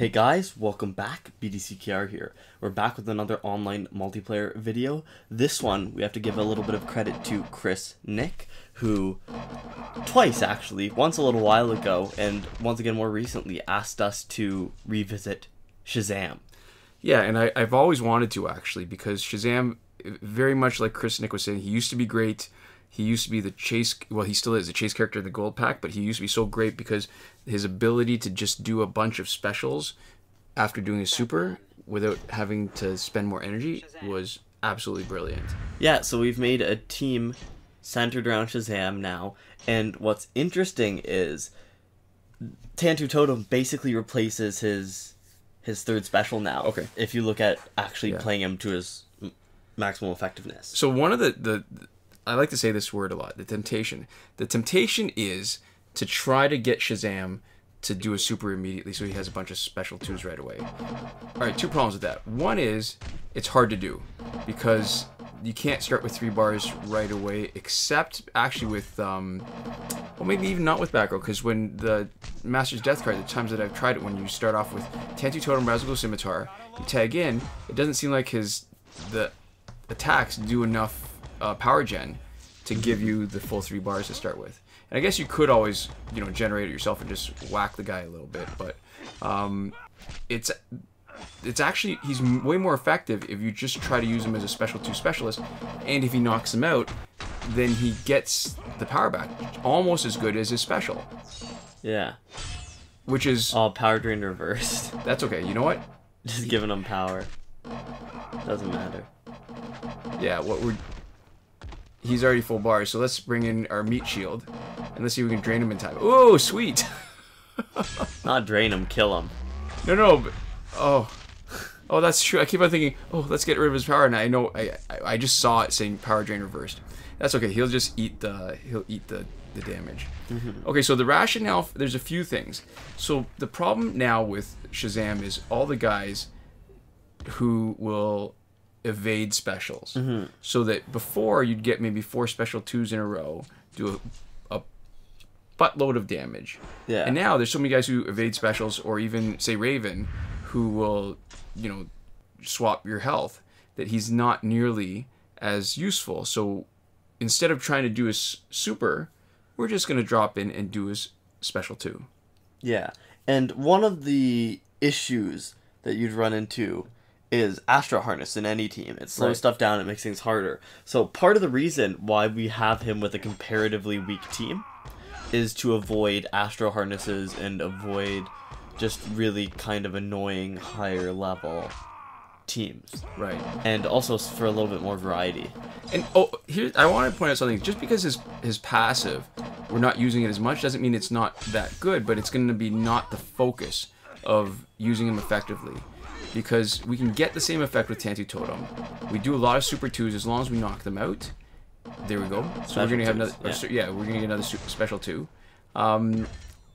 Hey guys, welcome back. BDCKR here. We're back with another online multiplayer video. This one, we have to give a little bit of credit to Chris Nick, who twice actually, once a little while ago, and once again more recently, asked us to revisit Shazam. Yeah, and I've always wanted to actually, because Shazam, very much like Chris Nick was saying, he used to be great. He used to be the chase, well, he still is the chase character in the gold pack, but he used to be so great because his ability to just do a bunch of specials after doing a super without having to spend more energy was absolutely brilliant. Yeah, so we've made a team centered around Shazam now, and what's interesting is Tantu Totem basically replaces his third special now. Okay. If you look at actually playing him to his maximum effectiveness. So one of the I like to say this word a lot, the temptation. The temptation is to try to get Shazam to do a super immediately so he has a bunch of special twos right away. Alright, two problems with that. One is, it's hard to do, because you can't start with 3 bars right away, except actually with, well, maybe even not with back row, because when the Master's Death card, the times that I've tried it, when you start off with Tantu Totem, Razagul Scimitar, you tag in, it doesn't seem like the attacks do enough power gen to give you the full 3 bars to start with. And I guess you could always, generate it yourself and just whack the guy a little bit, but it's actually, he's way more effective if you just try to use him as a special 2 specialist, and if he knocks him out, then he gets the power back, almost as good as his special. Yeah. Which is... Oh, power drain reversed. That's okay, you know what? Just giving him power. Doesn't matter. Yeah, he's already full bars, so let's bring in our meat shield, and let's see if we can drain him in time. Oh, sweet! Not drain him, kill him. No, but... Oh, that's true. I keep on thinking, oh, let's get rid of his power, and I know, I just saw it saying power drain reversed. That's okay, he'll just eat the damage. Okay, so the rationale, there's a few things. So the problem now with Shazam is all the guys who will evade specials. So that before you'd get maybe 4 special 2s in a row, do a buttload of damage. Yeah. And now there's so many guys who evade specials, or even say Raven, who will, swap your health, that he's not nearly as useful. So instead of trying to do his super, we're just going to drop in and do his special 2. Yeah. And one of the issues that you'd run into is Astro Harness in any team. It slows stuff down, it makes things harder. So part of the reason why we have him with a comparatively weak team is to avoid Astro Harnesses and avoid just really kind of annoying higher level teams. Right. And also for a little bit more variety. And here I want to point out something. Just because his passive, we're not using it as much, doesn't mean it's not that good, but it's going to be not the focus of using him effectively. Because we can get the same effect with Tantu Totem. We do a lot of super 2s as long as we knock them out. There we go. So we're gonna have another. We're gonna get another special 2.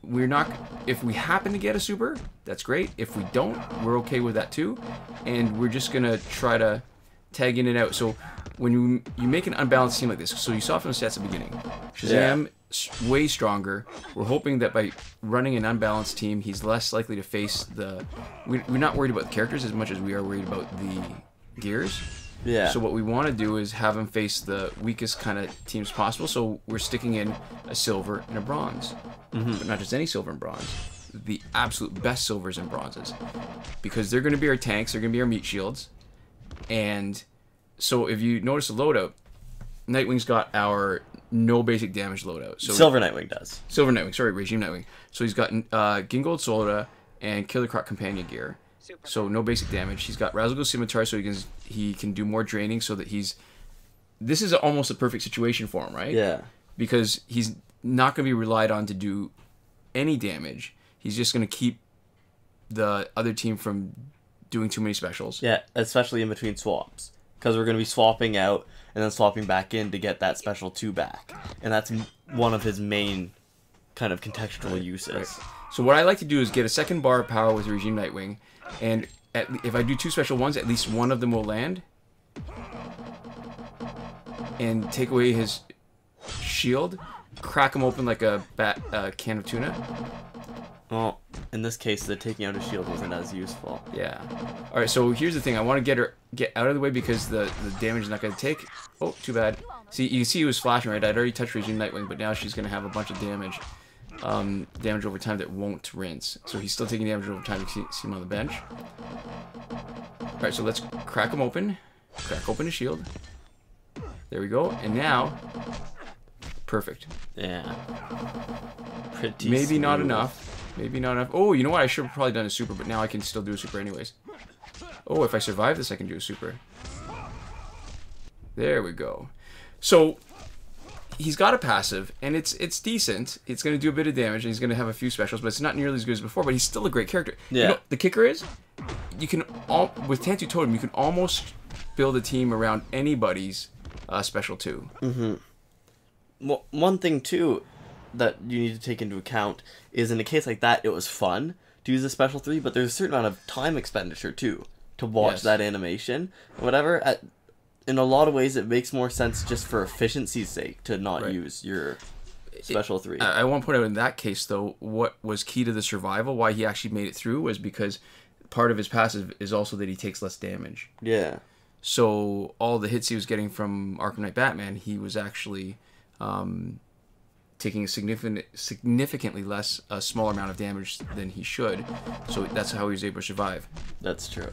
We're not. If we happen to get a super, that's great. If we don't, we're okay with that too. And we're just gonna try to tag in and out. So when you make an unbalanced team like this, so you saw from the stats at the beginning, Shazam way stronger. We're hoping that by running an unbalanced team, he's less likely to face the... We're not worried about the characters as much as we are worried about the gears. Yeah. So what we want to do is have him face the weakest kind of teams possible. So we're sticking in a silver and a bronze. But not just any silver and bronze. The absolute best silvers and bronzes. Because they're going to be our tanks, they're going to be our meat shields. And so if you notice the loadout, Nightwing's got our no basic damage loadout. So Silver Nightwing does. Silver Nightwing, sorry, Regime Nightwing. So he's got Gingold Soda and Killer Croc companion gear. So no basic damage. He's got Razagul Scimitar, so he can do more draining, so that this is almost a perfect situation for him, right? Yeah. Because he's not going to be relied on to do any damage. He's just going to keep the other team from doing too many specials. Yeah, especially in between swaps. Because we're going to be swapping out and then swapping back in to get that special 2 back. And that's one of his main kind of contextual uses. Right. So what I like to do is get a second bar of power with Regime Nightwing, and if I do 2 special 1s, at least one of them will land. And take away his shield, crack him open like a can of tuna, Well, in this case, the taking out a shield wasn't as useful. Yeah. All right. So here's the thing. I want to get out of the way because the damage is not going to take. Oh, too bad. See, you can see it was flashing, right? I'd already touched Regime Nightwing, but now she's going to have a bunch of damage. Damage over time that won't rinse. So he's still taking damage over time. You see him on the bench. All right. So let's crack him open. Crack open his shield. There we go. And now, perfect. Yeah. Pretty Maybe smooth. not enough. Maybe not enough. Oh, you know what? I should have probably done a super, but now I can still do a super anyways. Oh, if I survive this, I can do a super. There we go. So, he's got a passive, and it's decent. It's going to do a bit of damage, and he's going to have a few specials, but it's not nearly as good as before, but he's still a great character. Yeah. You know, the kicker is, you can, with Tantu Totem, you can almost build a team around anybody's special too. Mm-hmm. Well, one thing, too, that you need to take into account is in a case like that, it was fun to use a special 3, but there's a certain amount of time expenditure, too, to watch that animation. Whatever, in a lot of ways, it makes more sense just for efficiency's sake to not use your special 3. I want to point out in that case, though, what was key to the survival, why he actually made it through, was because part of his passive is also that he takes less damage. Yeah. So all the hits he was getting from Arkham Knight Batman, he was actually taking a significantly less, a smaller amount of damage than he should. So that's how he was able to survive. That's true.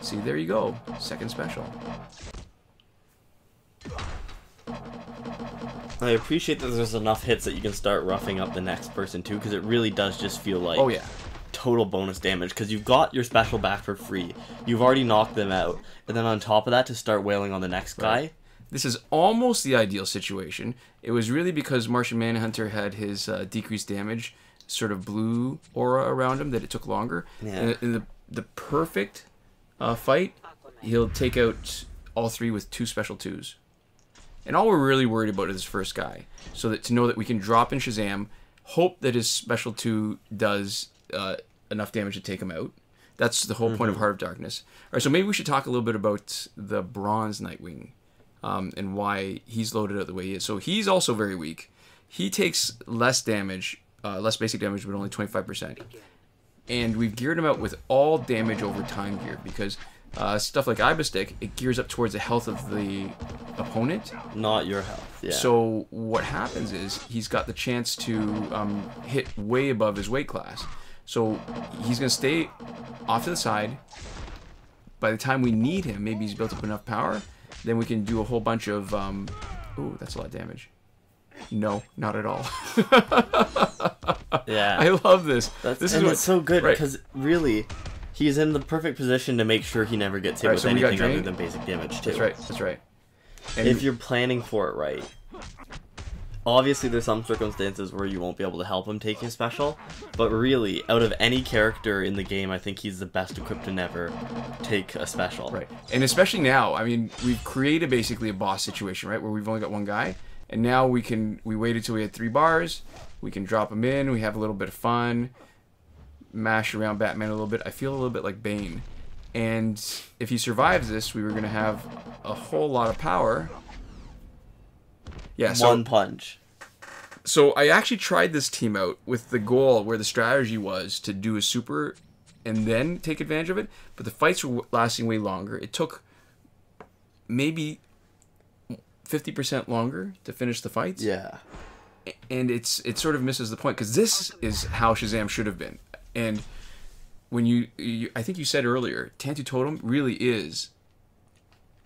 See, there you go. Second special. I appreciate that there's enough hits that you can start roughing up the next person, too, because it really does just feel like... Oh, yeah. Total bonus damage, because you've got your special back for free. You've already knocked them out. And then on top of that, to start wailing on the next guy... This is almost the ideal situation. It was really because Martian Manhunter had his decreased damage, sort of blue aura around him, that it took longer. Yeah. In the perfect fight, he'll take out all 3 with 2 special 2s. And all we're really worried about is this first guy. So that to know that we can drop in Shazam, hope that his special 2 does enough damage to take him out. That's the whole point of Heart of Darkness. All right, so maybe we should talk a little bit about the Bronze Nightwing. And why he's loaded out the way he is. So he's also very weak. He takes less damage, less basic damage, but only 25%. And we've geared him out with all damage over time gear, because stuff like Ibistic, it gears up towards the health of the opponent. Not your health, yeah. So what happens is he's got the chance to hit way above his weight class. So he's going to stay off to the side. By the time we need him, maybe he's built up enough power, then we can do a whole bunch of... ooh, that's a lot of damage. No, not at all. Yeah. I love this. It's so good, because really, he's in the perfect position to make sure he never gets hit with anything other than basic damage, too. That's right. And if you're planning for it right. Obviously, there's some circumstances where you won't be able to help him take his special, but really, out of any character in the game, I think he's the best equipped to never take a special. Right. And especially now, I mean, we've created basically a boss situation, right, where we've only got one guy, and now we waited till we had 3 bars, we can drop him in, we have a little bit of fun, mash around Batman a little bit. I feel a little bit like Bane. And if he survives this, we were going to have a whole lot of power. Yeah, so, one punch. So I actually tried this team out with the goal where the strategy was to do a super and then take advantage of it, but the fights were lasting way longer. It took maybe 50% longer to finish the fights. Yeah. And it sort of misses the point, because this is how Shazam should have been. And when you I think you said earlier, Tantu Totem really is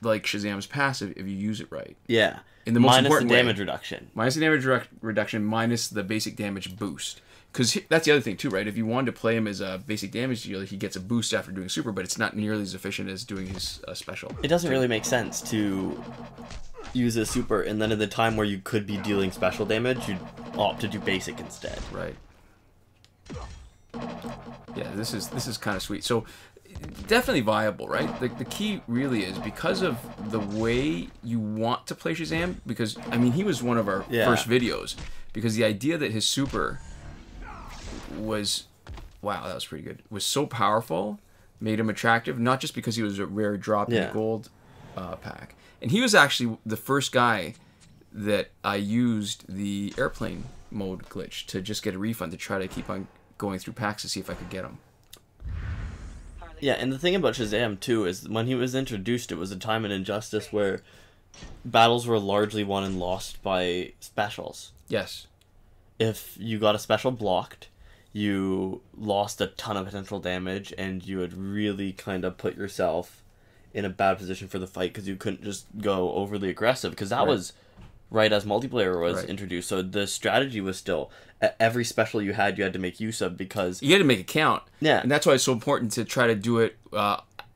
like Shazam's passive if you use it right. Yeah. In the most minus important the damage way. reduction. Minus the damage reduction, minus the basic damage boost. Because that's the other thing too, right? If you wanted to play him as a basic damage dealer, he gets a boost after doing super, but it's not nearly as efficient as doing his special. It doesn't really make sense to use a super, and then in the time where you could be dealing special damage, you'd opt to do basic instead. Right. Yeah, this is kind of sweet. So definitely viable, right? The key really is because of the way you want to play Shazam, because I mean he was one of our first videos, because the idea that his super was, wow, that was pretty good, was so powerful, made him attractive, not just because he was a rare drop in the gold pack. And he was actually the first guy that I used the airplane mode glitch to just get a refund to try to keep on going through packs to see if I could get them. Yeah, and the thing about Shazam, too, is when he was introduced, it was a time in Injustice where battles were largely won and lost by specials. Yes. If you got a special blocked, you lost a ton of potential damage, and you would really kind of put yourself in a bad position for the fight because you couldn't just go overly aggressive, because that was right as multiplayer was introduced. So the strategy was still every special you had to make use of, because you had to make it count. Yeah, and that's why it's so important to try to do it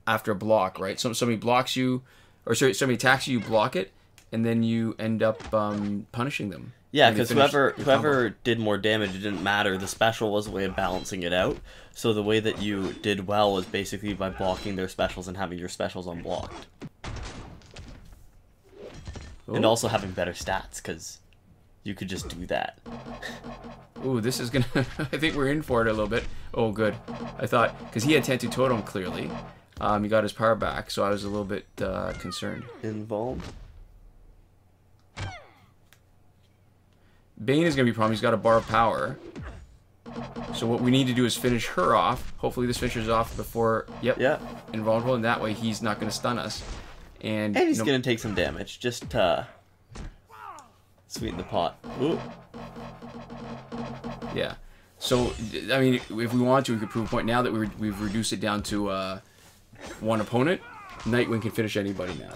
after a block, right? Somebody blocks you, or sorry, somebody attacks you, you block it, and then you end up punishing them. Yeah, because whoever did more damage, it didn't matter. The special was a way of balancing it out. So the way that you did well was basically by blocking their specials and having your specials unblocked. Oh. And also having better stats, because you could just do that. Ooh, this is gonna... I think we're in for it a little bit. Oh, good. I thought... Because he had Tantu Totem, clearly. He got his power back, so I was a little bit concerned. Involved? Bane is going to be a problem. He's got a bar of power. So what we need to do is finish her off. Hopefully this finishes off before... Yep. Yeah. Invulnerable, and that way he's not going to stun us. And he's going to take some damage, just to sweeten the pot. Ooh. Yeah. So, I mean, if we want to, we could prove a point. Now that we've reduced it down to one opponent, Nightwing can finish anybody now.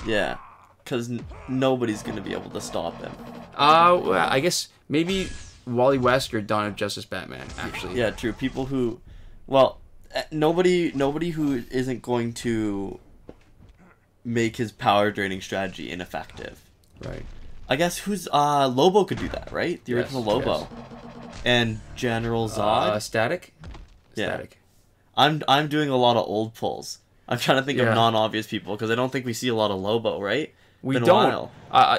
Yeah. Because nobody's going to be able to stop him. Well, I guess maybe Wally West or Dawn of Justice Batman, actually. Yeah, true. People who... Well, nobody who isn't going to make his power draining strategy ineffective. Right. I guess who's... Lobo could do that, right? The original Lobo. Yes. And General Zod? Static? Yeah. Static. I'm doing a lot of old pulls. I'm trying to think of non-obvious people, because I don't think we see a lot of Lobo, right? We don't.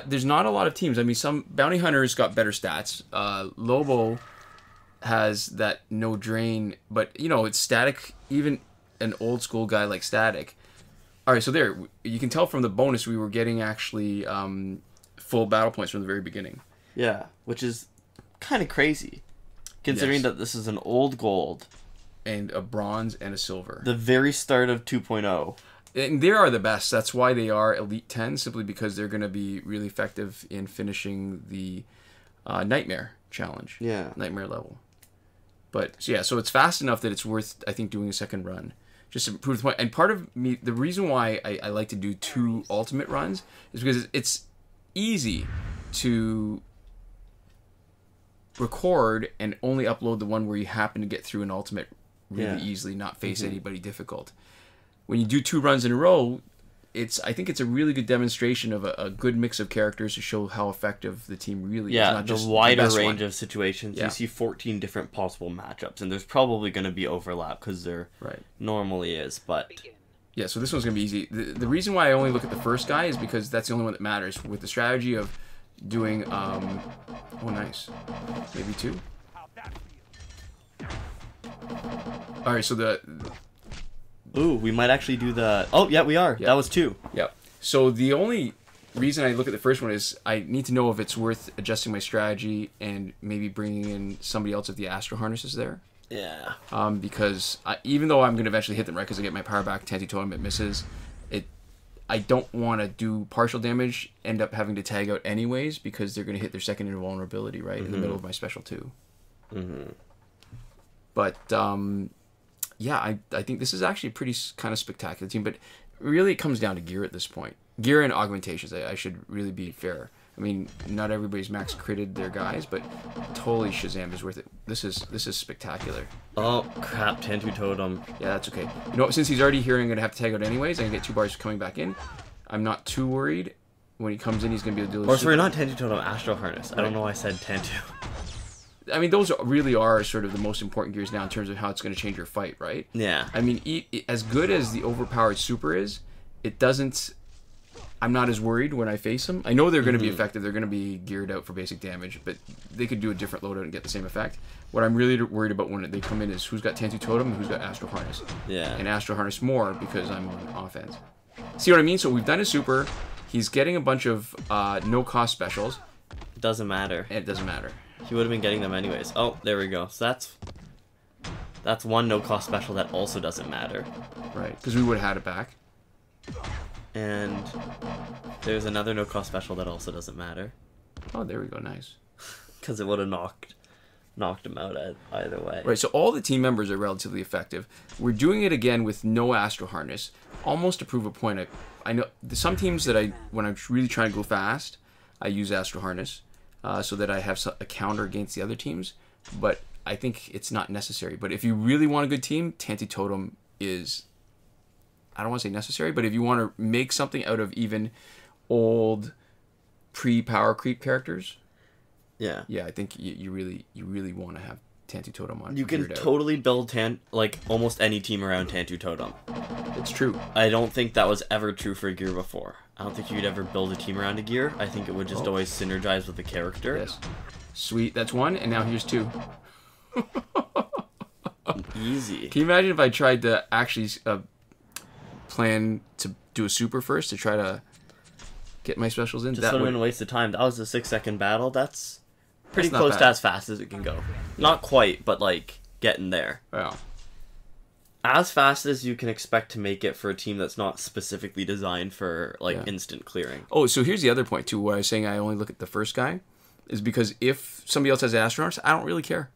There's not a lot of teams. I mean, some Bounty Hunters got better stats. Lobo has that no drain, but, you know, it's Static. Even an old school guy like Static. All right, so there. You can tell from the bonus we were getting actually full battle points from the very beginning. Yeah, which is kind of crazy, considering that this is an old gold. And a bronze and a silver. The very start of 2.0. And they are the best. That's why they are Elite 10, simply because they're going to be really effective in finishing the Nightmare challenge. Yeah. Nightmare level. But, so yeah, so it's fast enough that it's worth, I think, doing a second run. Just to prove the point. And part of me, the reason why I like to do 2 ultimate runs is because it's easy to record and only upload the one where you happen to get through an ultimate really easily, not face anybody difficult. When you do 2 runs in a row, I think it's a really good demonstration of a good mix of characters to show how effective the team really is. Not just the wider range of situations. You see 14 different possible matchups, and there's probably going to be overlap, because there normally is, but... Yeah, so this one's going to be easy. The reason why I only look at the first guy is because that's the only one that matters. With the strategy of doing... oh, nice. Maybe 2. Alright, so the... Ooh, we might actually do the... Oh, yeah, we are. Yep. That was 2. Yep. So the only reason I look at the first one is I need to know if it's worth adjusting my strategy and maybe bringing in somebody else if the Astro Harness is there. Yeah. Because even though I'm going to eventually hit them right because I get my power back, Tantu Totem, it misses. I don't want to do partial damage, end up having to tag out anyways because they're going to hit their second invulnerability, right, in the middle of my special 2. But... yeah, I think this is actually a pretty kind of spectacular team, but really it comes down to gear at this point. Gear and augmentations, I should really be fair. I mean, not everybody's max critted their guys, but totally Shazam is worth it. This is spectacular. Oh, crap, Tantu Totem. Yeah, that's okay. You know, since he's already here, I'm going to have to tag out anyways. I can get 2 bars coming back in. I'm not too worried. When he comes in, he's going to be able to do... Or sorry, not Tantu Totem, Astro Harness. I don't know why I said Tantu. I mean, those really are sort of the most important gears now in terms of how it's going to change your fight, right? Yeah. I mean, as good as the overpowered super is, it doesn't... I'm not as worried when I face them. I know they're going to be effective. They're going to be geared out for basic damage, but they could do a different loadout and get the same effect. What I'm really worried about when they come in is who's got Tantu Totem and who's got Astro Harness. Yeah. And Astro Harness more because I'm on offense. See what I mean? So we've done a super. He's getting a bunch of no-cost specials. Doesn't matter. It doesn't matter. He would have been getting them anyways. Oh, there we go. So that's one no-cost special that also doesn't matter. Right, because we would have had it back. And there's another no-cost special that also doesn't matter. Oh, there we go. Nice. Because it would have knocked him out either way. Right, so all the team members are relatively effective. We're doing it again with no Astro Harness, almost to prove a point. I know some teams that when I'm really trying to go fast, I use Astro Harness so that I have a counter against the other teams, but I think it's not necessary. But if you really want a good team, Tantu Totem is, I don't want to say necessary, but if you want to make something out of even old pre-power creep characters, yeah, I think you really want to have Tantu Totem on. You can totally build almost any team around Tantu Totem. It's true. I don't think that was ever true for Gear before. I don't think you could ever build a team around a Gear. I think it would just always synergize with the character. Yes. Sweet. That's one, and now here's two. Easy. Can you imagine if I tried to actually plan to do a super first to try to get my specials in? Just would have been a waste of time. That was a 6-second battle. That's pretty That's close to as fast as it can go. Yeah. Not quite, but like getting there. Wow. As fast as you can expect to make it for a team that's not specifically designed for instant clearing. Oh, so here's the other point too. Where I was saying I only look at the first guy, is because if somebody else has astronauts, I don't really care.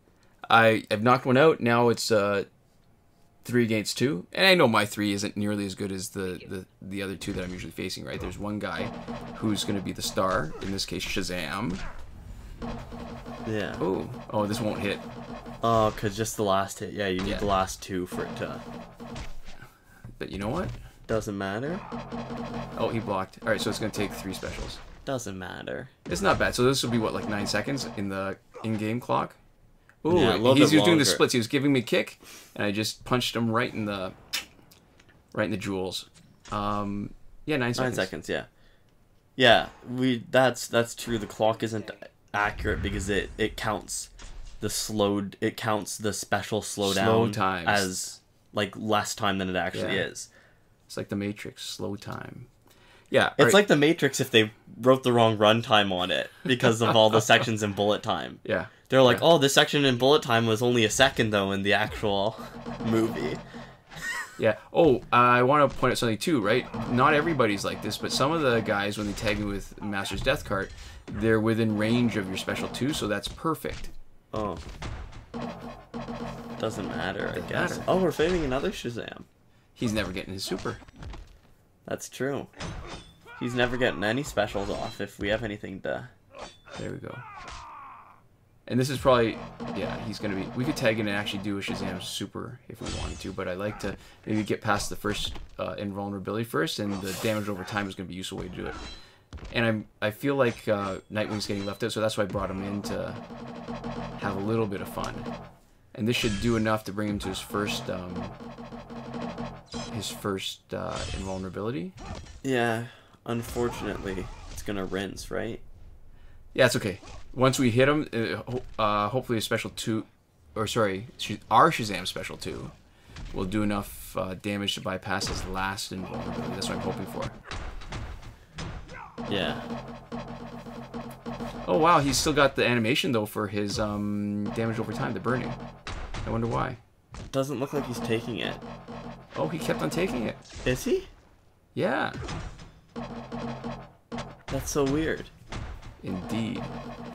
I've knocked one out. Now it's 3 against 2, and I know my 3 isn't nearly as good as the other 2 that I'm usually facing. Right? There's one guy who's going to be the star. In this case, Shazam. Yeah. Oh, this won't hit. Oh, because just the last hit. Yeah, you need the last 2 for it to... But you know what? Doesn't matter. Oh, he blocked. Alright, so it's going to take 3 specials. Doesn't matter. It's not bad. So this will be, what, like 9 seconds in the in-game clock? Ooh, yeah, he was doing the splits. He was giving me a kick, and I just punched him right in the jewels. Yeah, 9 seconds. 9 seconds, yeah. Yeah, that's true. The clock isn't accurate because it counts the special slowdown times as like less time than it actually is. It's like the Matrix, slow time. Yeah, it's like the Matrix if they wrote the wrong runtime on it because of all the sections in bullet time. Yeah, they're like, oh, this section in bullet time was only a second though in the actual movie. Yeah. Oh, I want to point out something too, right? Not everybody's like this, but some of the guys, when they tag me with Master's Death Cart, they're within range of your special too, so that's perfect. Oh. Doesn't matter, I guess. Oh, we're fighting another Shazam. He's never getting his super. That's true. He's never getting any specials off if we have anything to... There we go. And this is probably... Yeah, he's going to be... We could tag in and actually do a Shazam super if we wanted to, but I like to maybe get past the first invulnerability first, and the damage over time is going to be a useful way to do it. And I feel like Nightwing's getting left out, so that's why I brought him in to have a little bit of fun. And this should do enough to bring him to his first invulnerability. Yeah, unfortunately, it's gonna rinse, right? Yeah, it's okay. Once we hit him, hopefully a special 2, or sorry, our Shazam special 2 will do enough damage to bypass his last invulnerability. That's what I'm hoping for. Yeah. Oh wow, he's still got the animation though for his damage over time, the burning. I wonder why. Doesn't look like he's taking it. Oh, he kept on taking it. Is he? Yeah. That's so weird. Indeed.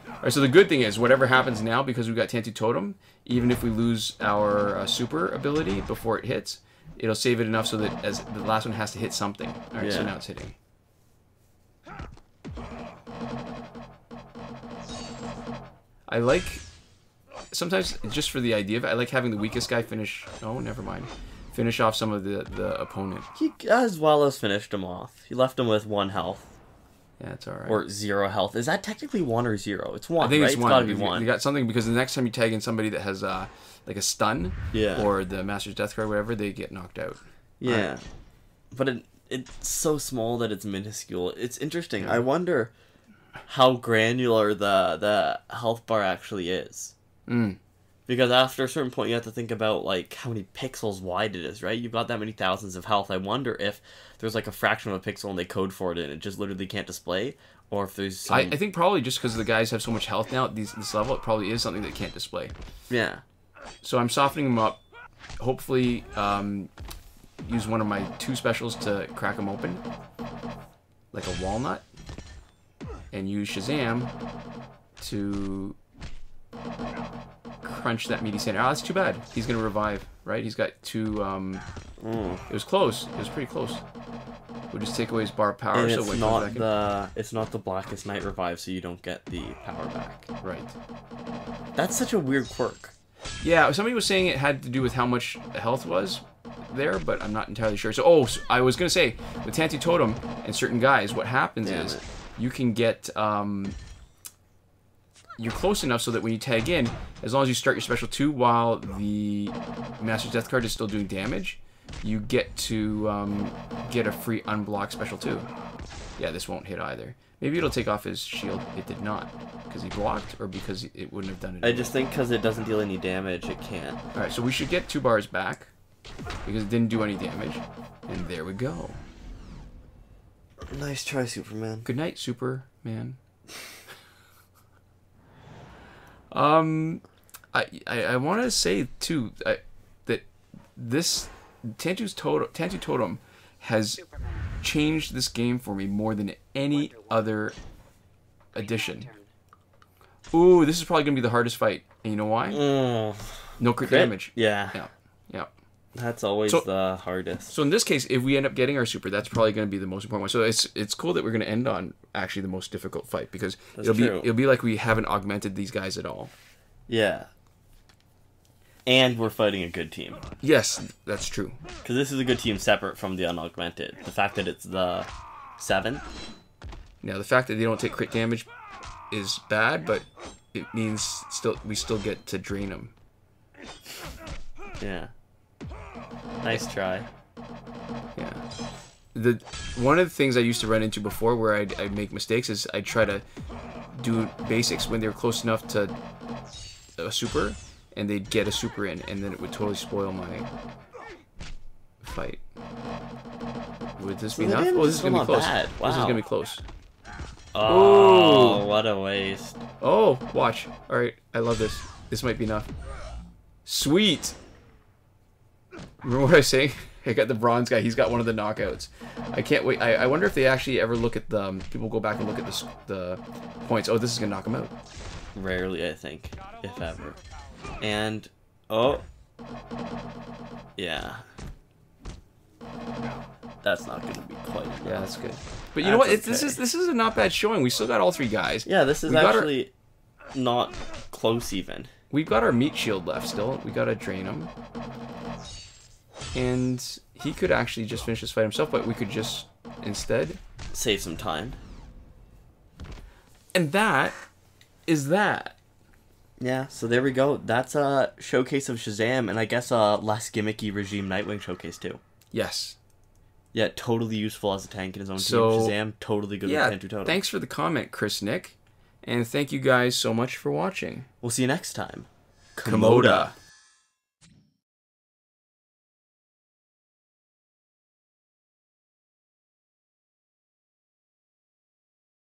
Alright, so the good thing is, whatever happens now, because we've got Tantu Totem, even if we lose our super ability before it hits, it'll save it enough so that as the last one has to hit something. Alright, so now it's hitting. I like, sometimes just for the idea of it, I like having the weakest guy finish, oh, never mind, finish off some of the opponent. He as well as finished him off. He left him with 1 health. Yeah, it's alright. Or 0 health. Is that technically 1 or 0? It's 1, I think right? it's 1. It's gotta be 1. You got something, because the next time you tag in somebody that has like a stun, or the Master's Death Card, whatever, they get knocked out. Yeah. Right. But it's so small that it's minuscule. It's interesting. Yeah. I wonder how granular the health bar actually is. Because after a certain point, you have to think about, like, how many pixels wide it is, right? You've got that many thousands of health. I wonder if there's, like, a fraction of a pixel and they code for it and it just literally can't display. Or if there's some... I think probably just because the guys have so much health now at this level, it probably is something that can't display. Yeah. So I'm softening them up. Hopefully, use one of my 2 specials to crack them open. Like a walnut. And use Shazam to... crunch that meaty center. Oh, that's too bad. He's gonna revive, right? He's got 2. It was close. It was pretty close. We'll just take away his bar of power. And so it's not the Blackest Night revive, so you don't get the power back. Right. That's such a weird quirk. Yeah, somebody was saying it had to do with how much health was there, but I'm not entirely sure. So, I was gonna say with Tantu Totem and certain guys, what happens is you can get you're close enough so that when you tag in, as long as you start your special 2 while the Master's Death card is still doing damage, you get to get a free unblocked special 2. Yeah, this won't hit either. Maybe it'll take off his shield. It did not. Because he blocked, or because it wouldn't have done it. I just think because it doesn't deal any damage, it can't. Alright, so we should get 2 bars back. Because it didn't do any damage. And there we go. Nice try, Superman. Good night, Superman. I want to say too that this Tantu Totem has changed this game for me more than any other addition. Ooh, this is probably gonna be the hardest fight, and you know why? No crit damage. Yeah. Yeah. That's always the hardest. So in this case, if we end up getting our super, that's probably going to be the most important one. So it's cool that we're going to end on actually the most difficult fight, because it'll be like we haven't augmented these guys at all. Yeah. And we're fighting a good team. Yes, that's true. Because this is a good team separate from the unaugmented. The fact that it's the 7. Now the fact that they don't take crit damage is bad, but it means we still get to drain them. Yeah. Nice try. Yeah. One of the things I used to run into before where I'd make mistakes is I'd try to do basics when they were close enough to a super, and they'd get a super in, and then it would totally spoil my fight. Would this be enough? Oh, this is gonna be close. Wow. This is gonna be close. Oh, what a waste. Oh, watch. Alright, I love this. This might be enough. Sweet! Remember what I was saying? I got the bronze guy. He's got one of the knockouts. I can't wait. I wonder if they actually ever look at the... people go back and look at the points. Oh, this is going to knock him out. Rarely, I think. If ever. And... oh. Yeah. That's not going to be quite enough. Yeah, that's good. But you know what? This is a not bad showing. We still got all 3 guys. Yeah, this is actually not close even. We've got our meat shield left still. We got to drain him. And he could actually just finish this fight himself, but we could just instead save some time. And that is that. Yeah, so there we go. That's a showcase of Shazam, and I guess a less gimmicky Regime Nightwing showcase too. Yes. Yeah, totally useful as a tank in his own team. Shazam, totally good with Tantu Totem. Thanks for the comment, Chris Nick. And thank you guys so much for watching. We'll see you next time. Komoda.